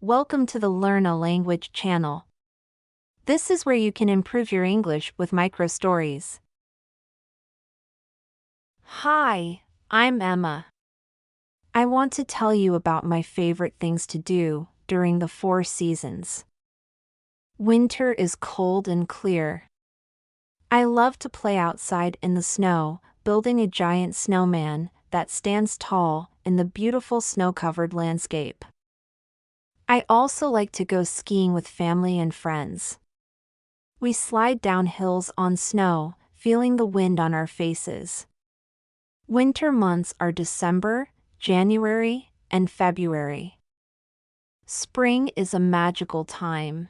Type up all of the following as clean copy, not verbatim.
Welcome to the Learn a Language channel. This is where you can improve your English with micro stories. Hi, I'm Emma. I want to tell you about my favorite things to do during the 4 seasons. Winter is cold and clear. I love to play outside in the snow, building a giant snowman that stands tall in the beautiful snow-covered landscape. I also like to go skiing with family and friends. We slide down hills on snow, feeling the wind on our faces. Winter months are December, January, and February. Spring is a magical time.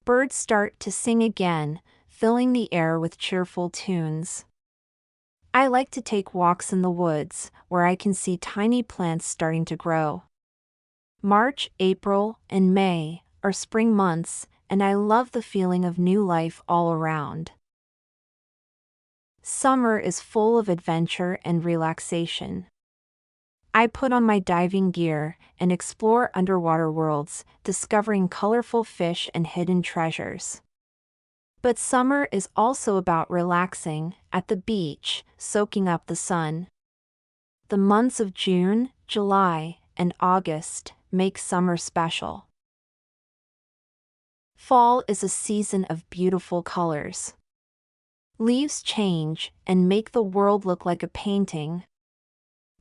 Birds start to sing again, filling the air with cheerful tunes. I like to take walks in the woods, where I can see tiny plants starting to grow. March, April, and May are spring months, and I love the feeling of new life all around. Summer is full of adventure and relaxation. I put on my diving gear and explore underwater worlds, discovering colorful fish and hidden treasures. But summer is also about relaxing at the beach, soaking up the sun. The months of June, July, and August make summer special. Fall is a season of beautiful colors. Leaves change and make the world look like a painting.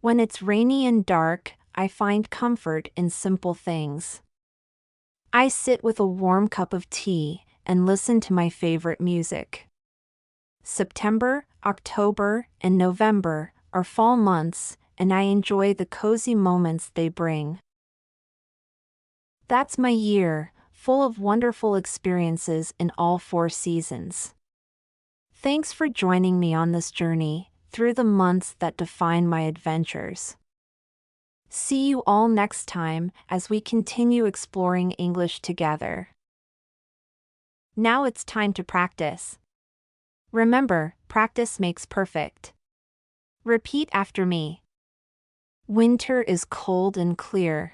When it's rainy and dark, I find comfort in simple things. I sit with a warm cup of tea and listen to my favorite music. September, October, and November are fall months, and I enjoy the cozy moments they bring. That's my year, full of wonderful experiences in all 4 seasons. Thanks for joining me on this journey through the months that define my adventures. See you all next time as we continue exploring English together. Now it's time to practice. Remember, practice makes perfect. Repeat after me. Winter is cold and clear.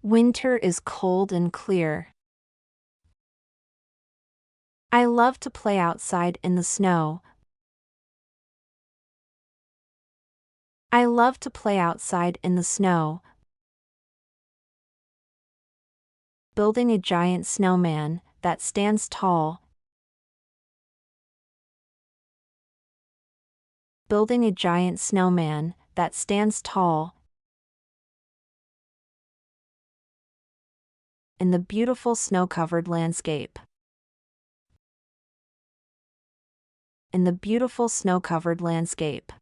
Winter is cold and clear. I love to play outside in the snow. I love to play outside in the snow, building a giant snowman that stands tall. Building a giant snowman that stands tall in the beautiful snow-covered landscape. In the beautiful snow-covered landscape.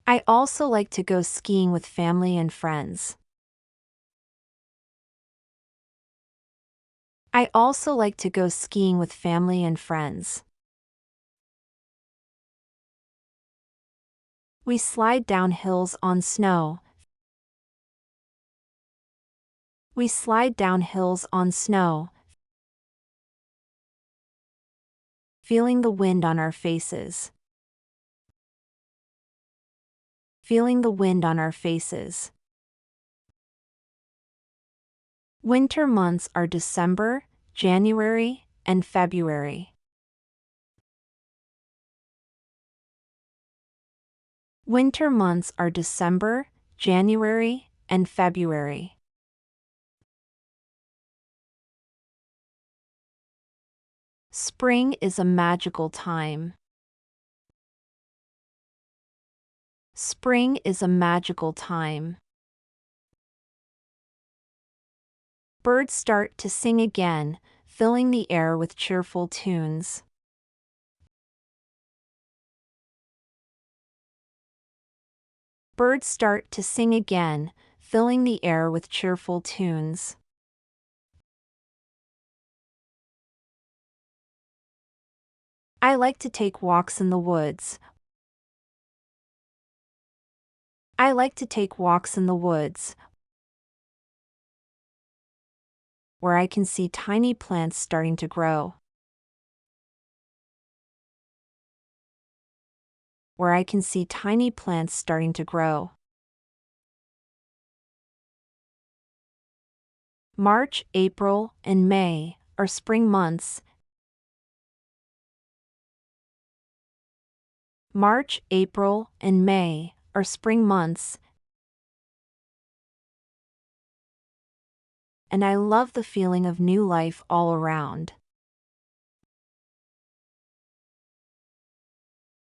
I also like to go skiing with family and friends. I also like to go skiing with family and friends. We slide down hills on snow. We slide down hills on snow, feeling the wind on our faces. Feeling the wind on our faces. Winter months are December, January, and February. Winter months are December, January, and February. Spring is a magical time. Spring is a magical time. Birds start to sing again, filling the air with cheerful tunes. Birds start to sing again, filling the air with cheerful tunes. I like to take walks in the woods. I like to take walks in the woods, where I can see tiny plants starting to grow. where I can see tiny plants starting to grow. March, April, and May are spring months. March, April, and May are spring months, and I love the feeling of new life all around.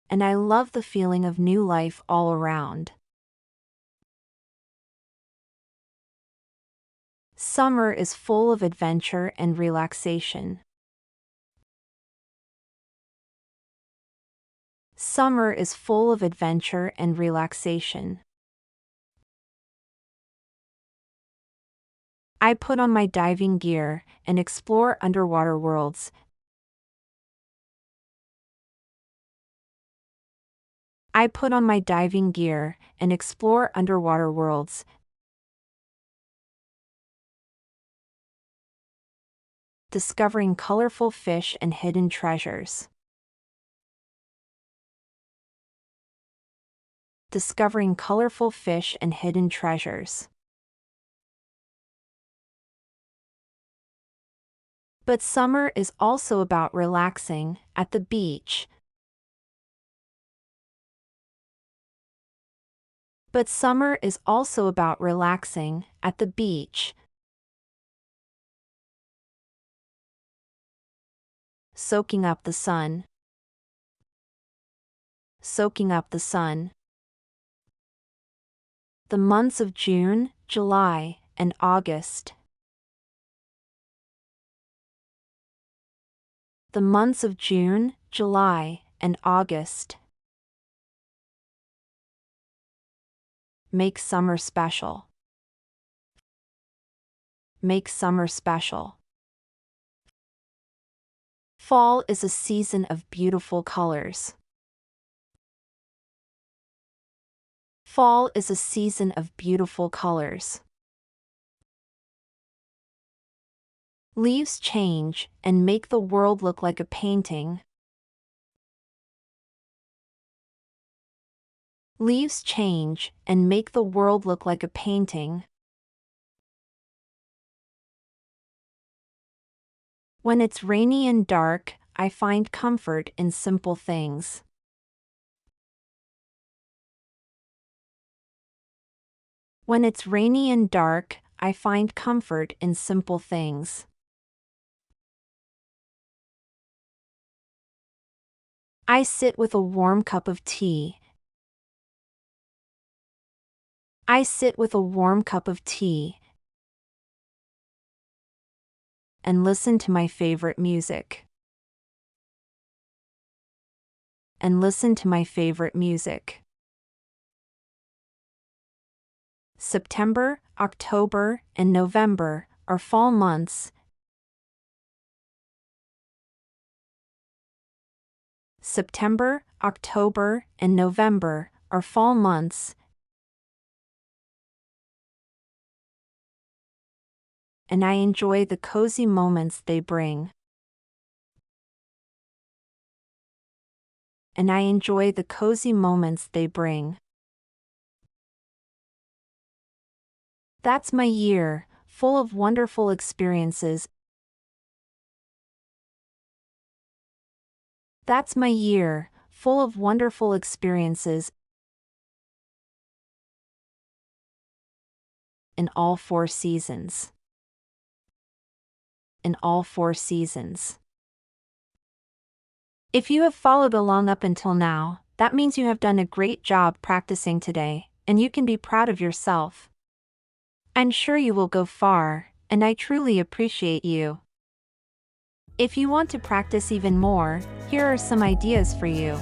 And I love the feeling of new life all around. Summer is full of adventure and relaxation. Summer is full of adventure and relaxation. I put on my diving gear and explore underwater worlds. I put on my diving gear and explore underwater worlds. Discovering colorful fish and hidden treasures. Discovering colorful fish and hidden treasures. But summer is also about relaxing at the beach. But summer is also about relaxing at the beach. Soaking up the sun. Soaking up the sun. The months of June, July, and August. The months of June, July, and August make summer special. Make summer special. Fall is a season of beautiful colors. Fall is a season of beautiful colors. Leaves change and make the world look like a painting. Leaves change and make the world look like a painting. When it's rainy and dark, I find comfort in simple things. When it's rainy and dark, I find comfort in simple things. I sit with a warm cup of tea. I sit with a warm cup of tea and listen to my favorite music. And listen to my favorite music. September, October, and November are fall months. September, October, and November are fall months. And I enjoy the cozy moments they bring. And I enjoy the cozy moments they bring. That's my year, full of wonderful experiences. That's my year, full of wonderful experiences. In all 4 seasons. In all 4 seasons. If you have followed along up until now, that means you have done a great job practicing today, and you can be proud of yourself. I'm sure you will go far, and I truly appreciate you. If you want to practice even more, here are some ideas for you.